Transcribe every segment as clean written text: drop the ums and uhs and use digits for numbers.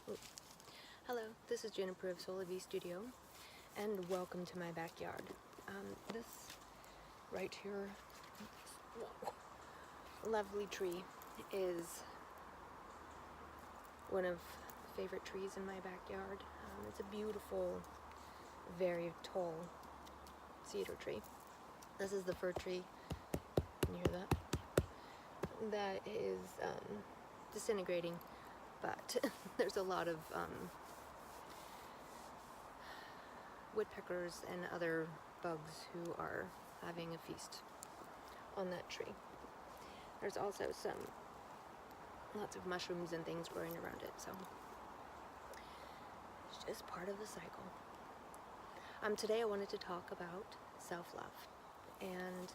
Oh. Hello, this is Jennifer of Sola V Studio, and welcome to my backyard. This right here, whoa, lovely tree is one of the favorite trees in my backyard. It's a beautiful, very tall cedar tree. This is the fir tree. Can you hear that? That is disintegrating, but there's a lot of woodpeckers and other bugs who are having a feast on that tree. There's also lots of mushrooms and things growing around it, so it's just part of the cycle. Today I wanted to talk about self-love, and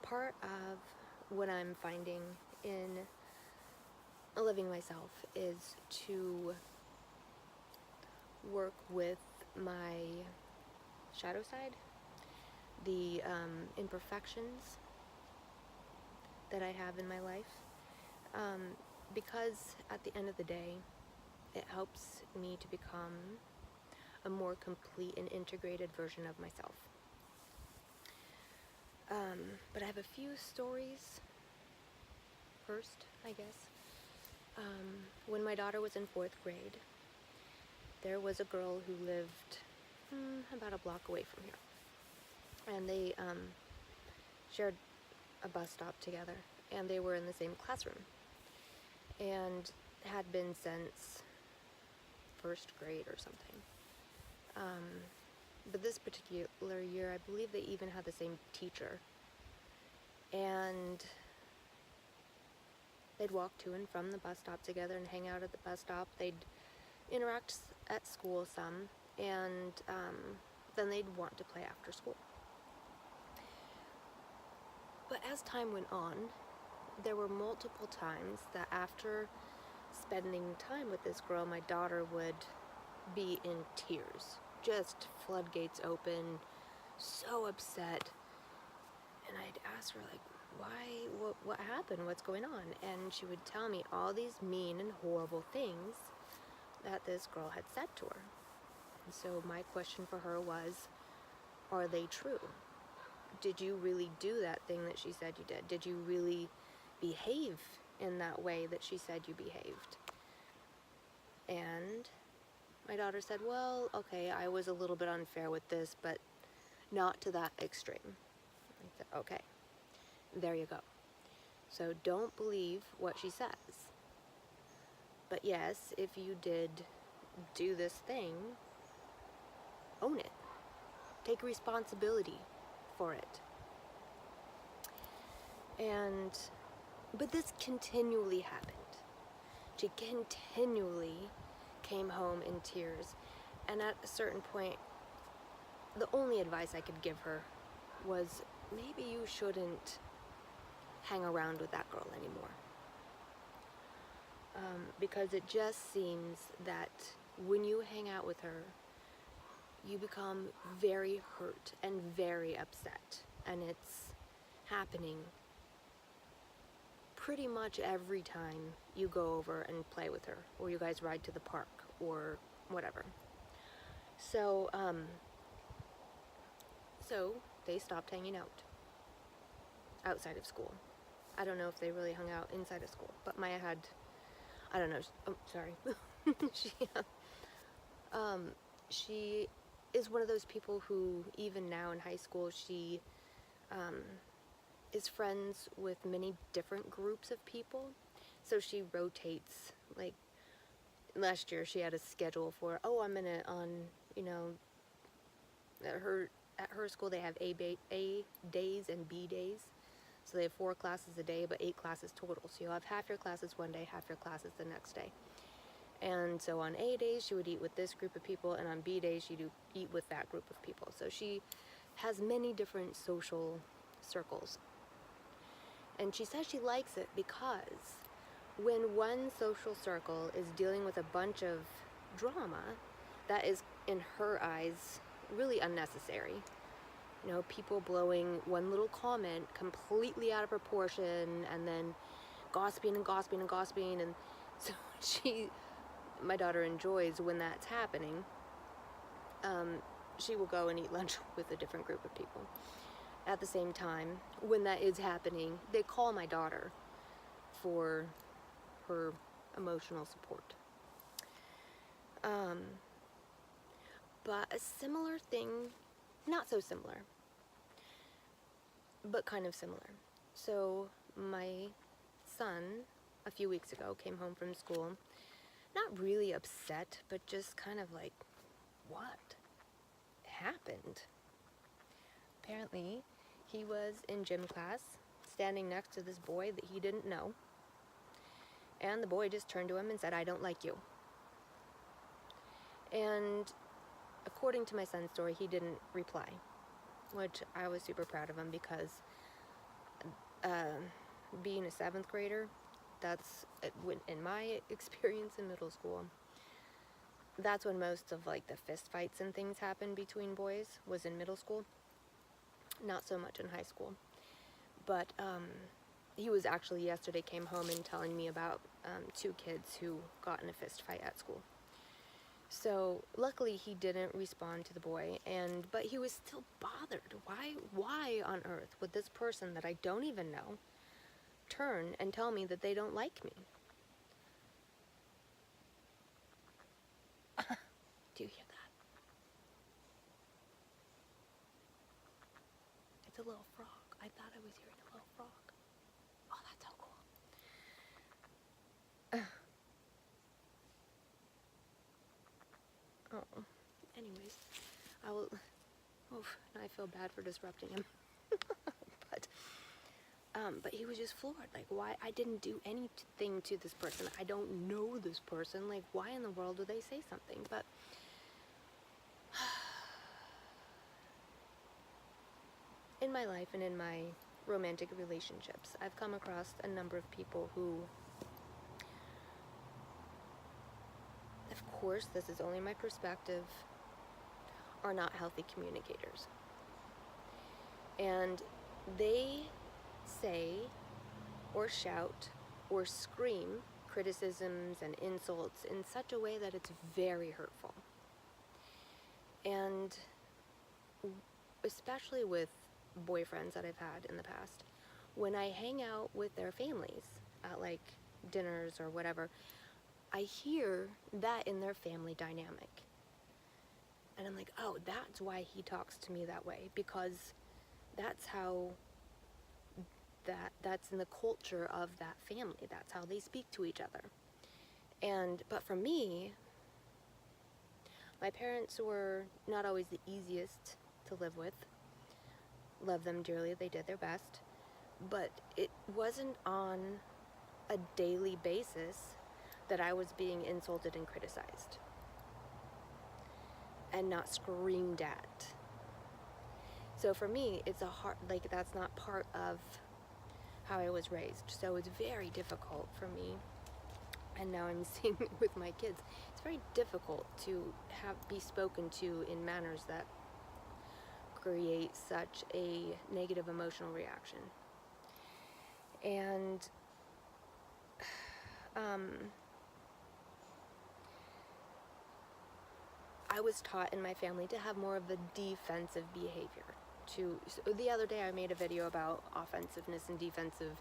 part of what I'm finding in loving myself is to work with my shadow side, the imperfections that I have in my life, because at the end of the day, it helps me to become a more complete and integrated version of myself. But I have a few stories first, I guess. When my daughter was in 4th grade, there was a girl who lived about a block away from here, and they shared a bus stop together, and they were in the same classroom, and had been since 1st grade or something. But this particular year, I believe they even had the same teacher, and they'd walk to and from the bus stop together and hang out at the bus stop. They'd interact at school some, and then they'd want to play after school. But as time went on, there were multiple times that after spending time with this girl, my daughter would be in tears, just floodgates open, so upset. And I'd ask her, like, why, what happened, what's going on? And she would tell me all these mean and horrible things that this girl had said to her. And so my question for her was, are they true? Did you really do that thing that she said you did? Did you really behave in that way that she said you behaved? And my daughter said, well, okay, I was a little bit unfair with this, but not to that extreme. I said, okay, there you go. So don't believe what she says. But yes, if you did do this thing, own it. Take responsibility for it. But this continually happened. She continually came home in tears, and at a certain point, the only advice I could give her was, maybe you shouldn't hang around with that girl anymore. Because it just seems that when you hang out with her, you become very hurt and very upset, and it's happening pretty much every time you go over and play with her, or you guys ride to the park, or whatever. So, so they stopped hanging out outside of school. I don't know if they really hung out inside of school, but Maya had, I don't know, oh, sorry. She is one of those people who, even now in high school, she is friends with many different groups of people. So she rotates. Like last year, she had a schedule for, oh, I'm gonna at her school they have A days and B days. So they have 4 classes a day, but 8 classes total. So you'll have half your classes one day, half your classes the next day. And so on A days, she would eat with this group of people, and on B days, she'd eat with that group of people. So she has many different social circles. And she says she likes it because when one social circle is dealing with a bunch of drama that is, in her eyes, really unnecessary, you know, people blowing one little comment completely out of proportion, and then gossiping and gossiping and gossiping, and so my daughter enjoys when that's happening. She will go and eat lunch with a different group of people. At the same time, when that is happening, they call my daughter for her emotional support. But a similar thing, not so similar, but kind of similar. So my son, a few weeks ago, came home from school, not really upset, but just kind of like, what happened? Apparently, he was in gym class, standing next to this boy that he didn't know, and the boy just turned to him and said, "I don't like you." And according to my son's story, he didn't reply, which I was super proud of him, because being a 7th grader, that's, in my experience in middle school, that's when most of like the fist fights and things happened between boys, was in middle school. Not so much in high school. But he was actually, yesterday, came home and telling me about 2 kids who got in a fist fight at school. So luckily he didn't respond to the boy, but he was still bothered. Why on earth would this person that I don't even know turn and tell me that they don't like me? Do you hear that? It's a little frog. I thought I was hearing a little frog. Oh, that's so cool. Oh, anyways, I will. Oof, now I feel bad for disrupting him. But he was just floored. Like, why? I didn't do anything to this person. I don't know this person. Like, why in the world would they say something? But in my life and in my romantic relationships, I've come across a number of people who, of course, this is only my perspective, are not healthy communicators. And they say or shout or scream criticisms and insults in such a way that it's very hurtful. And especially with boyfriends that I've had in the past, when I hang out with their families at like dinners or whatever, I hear that in their family dynamic. And I'm like, oh, that's why he talks to me that way, because that's how that's in the culture of that family. That's how they speak to each other. But for me, my parents were not always the easiest to live with. Love them dearly, they did their best. But it wasn't on a daily basis that I was being insulted and criticized. And not screamed at. So for me, it's that's not part of how I was raised. So it's very difficult for me, and now I'm seeing it with my kids. It's very difficult to be spoken to in manners that create such a negative emotional reaction. And I was taught in my family to have more of a defensive behavior. So the other day I made a video about offensiveness and defensive,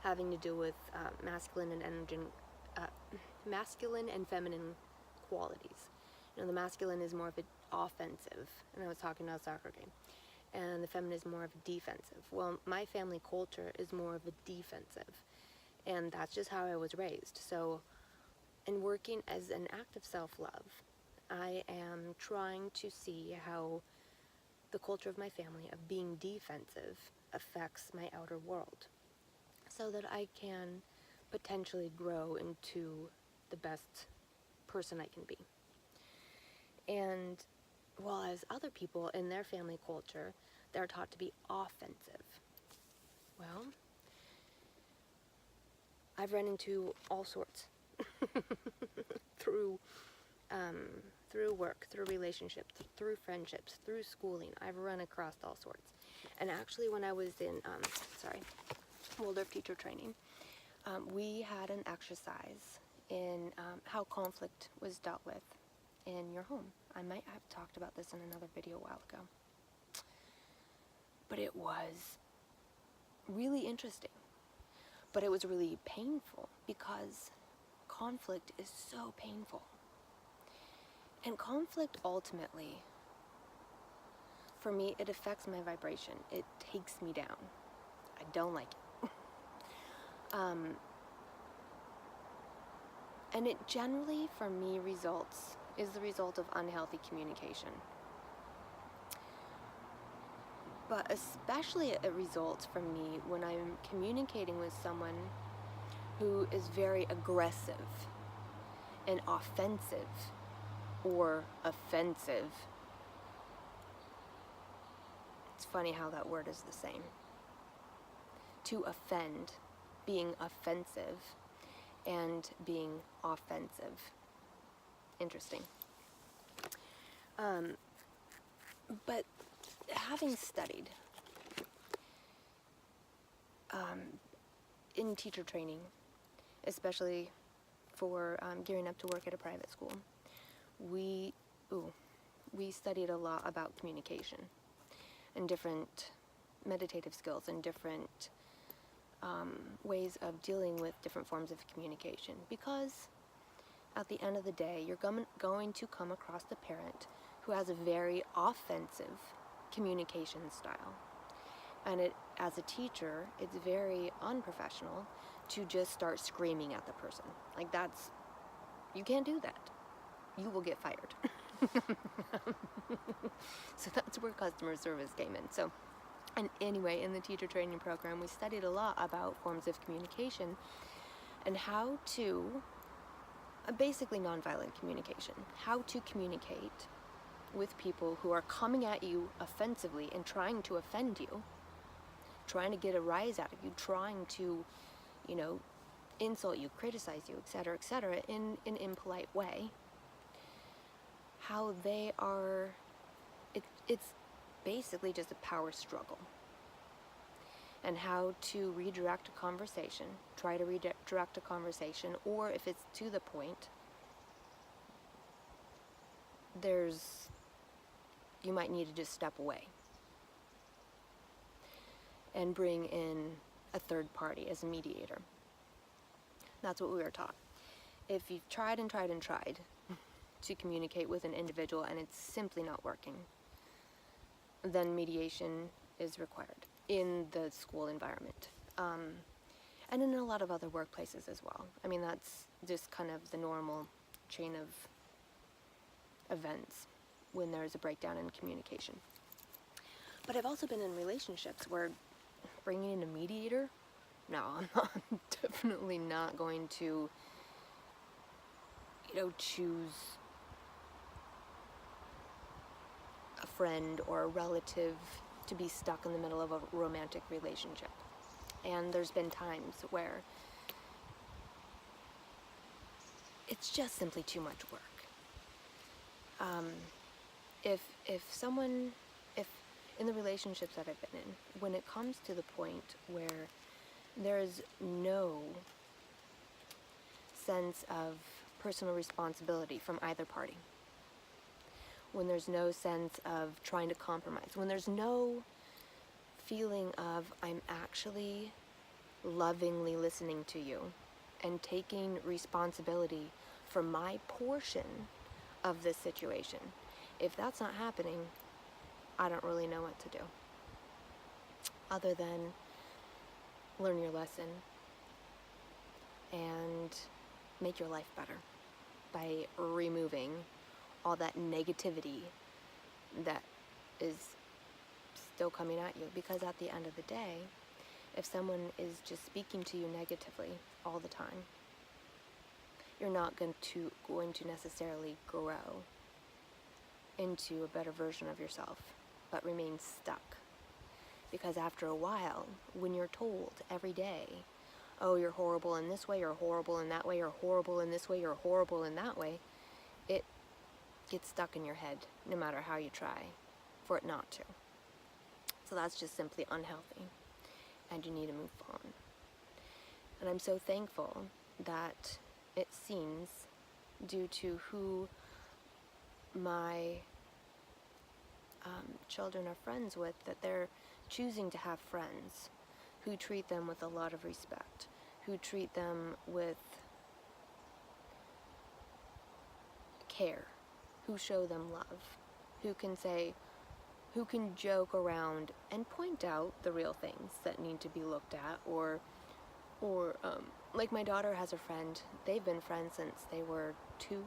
having to do with masculine and feminine qualities. You know, the masculine is more of an offensive, and I was talking about a soccer game, and the feminine is more of a defensive. Well, my family culture is more of a defensive, and that's just how I was raised. So, in working as an act of self-love, I am trying to see how the culture of my family of being defensive affects my outer world, so that I can potentially grow into the best person I can be. And while as other people in their family culture, they're taught to be offensive. Well, I've run into all sorts through work, through relationships, through friendships, through schooling. I've run across all sorts. And actually, when I was in Waldorf teacher training, we had an exercise in how conflict was dealt with in your home. I might have talked about this in another video a while ago. But it was really interesting. But it was really painful because conflict is so painful. And conflict ultimately, for me, it affects my vibration. It takes me down. I don't like it. And it generally, for me, is the result of unhealthy communication. But especially it results from me when I'm communicating with someone who is very aggressive and offensive or offensive. It's funny how that word is the same. To offend, being offensive, and being offensive. Interesting. But having studied in teacher training, especially for gearing up to work at a private school, we studied a lot about communication and different meditative skills and different ways of dealing with different forms of communication, because at the end of the day, you're going to come across the parent who has a very offensive communication style. And as a teacher, it's very unprofessional to just start screaming at the person. Like, you can't do that. You will get fired. So that's where customer service came in. So, and anyway, in the teacher training program, we studied a lot about forms of communication and how to, basically nonviolent communication, how to communicate with people who are coming at you offensively and trying to offend you, trying to get a rise out of you, trying to, insult you, criticize you, etc., in an impolite way. How they are, it's basically just a power struggle. And how to redirect a conversation, try to redirect a conversation, or if it's to the point, you might need to just step away and bring in a third party as a mediator. That's what we were taught. If you've tried and tried and tried to communicate with an individual and it's simply not working, then mediation is required in the school environment. And in a lot of other workplaces as well. I mean, that's just kind of the normal chain of events when there's a breakdown in communication. But I've also been in relationships where bringing in a mediator, no, I'm definitely not going to, choose a friend or a relative to be stuck in the middle of a romantic relationship. And there's been times where it's just simply too much work. If in the relationships that I've been in, when it comes to the point where there's no sense of personal responsibility from either party, when there's no sense of trying to compromise, when there's no feeling of I'm actually lovingly listening to you and taking responsibility for my portion of this situation, if that's not happening, I don't really know what to do other than learn your lesson and make your life better by removing all that negativity that is still coming at you. Because at the end of the day, if someone is just speaking to you negatively all the time, you're not going to necessarily grow into a better version of yourself, but remain stuck. Because after a while, when you're told every day, oh, you're horrible in this way, you're horrible in that way, you're horrible in this way, you're horrible in that way, it gets stuck in your head no matter how you try for it not to. So that's just simply unhealthy, and you need to move on. And I'm so thankful that it seems, due to who my children are friends with, that they're choosing to have friends who treat them with a lot of respect, who treat them with care, who show them love, who can joke around and point out the real things that need to be looked at, or like my daughter has a friend. They've been friends since they were 2.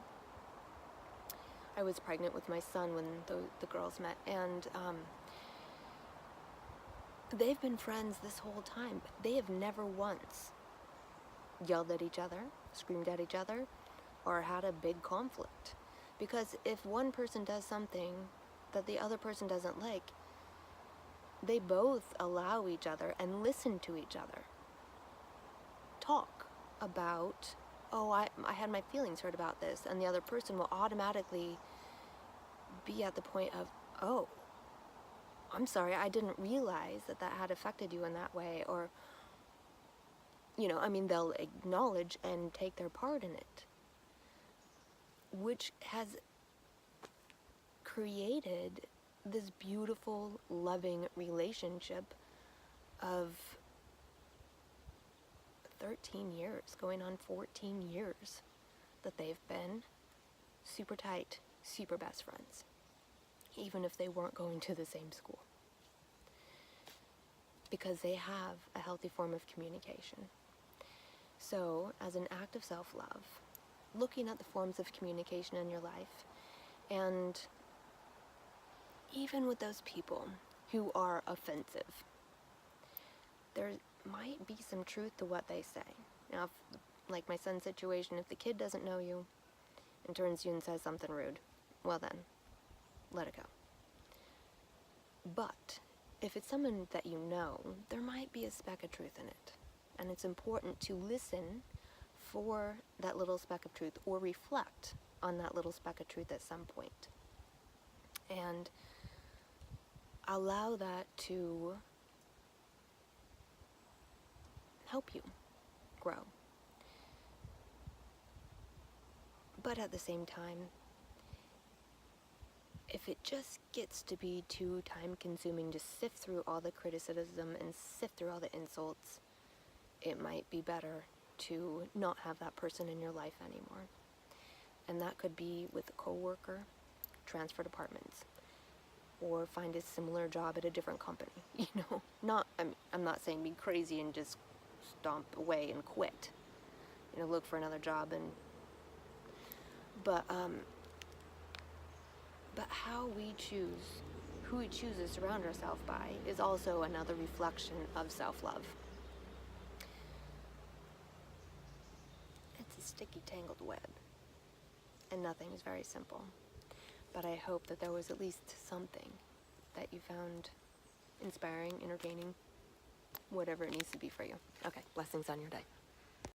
I was pregnant with my son when the girls met, and they've been friends this whole time, but they have never once yelled at each other, screamed at each other, or had a big conflict. Because if one person does something that the other person doesn't like, they both allow each other and listen to each other talk about, oh, I had my feelings hurt about this, and the other person will automatically be at the point of, oh, I'm sorry, I didn't realize that had affected you in that way, or, they'll acknowledge and take their part in it, which has created this beautiful, loving relationship of 13 years, going on 14 years, that they've been super tight, super best friends, even if they weren't going to the same school, because they have a healthy form of communication. So, as an act of self-love, looking at the forms of communication in your life, and even with those people who are offensive, there might be some truth to what they say. Now, like my son's situation, if the kid doesn't know you and turns to you and says something rude, well then, let it go. But if it's someone that you know, there might be a speck of truth in it. And it's important to listen for that little speck of truth, or reflect on that little speck of truth at some point. And allow that to help you grow. But at the same time, if it just gets to be too time-consuming to sift through all the criticism and sift through all the insults, it might be better to not have that person in your life anymore. And that could be with a coworker, transfer departments, or find a similar job at a different company. I'm not saying be crazy and just stomp away and quit. Look for another job, but how we choose, who we choose to surround ourselves by, is also another reflection of self-love. It's a sticky, tangled web, and nothing is very simple. But I hope that there was at least something that you found inspiring, entertaining, whatever it needs to be for you. Okay, blessings on your day.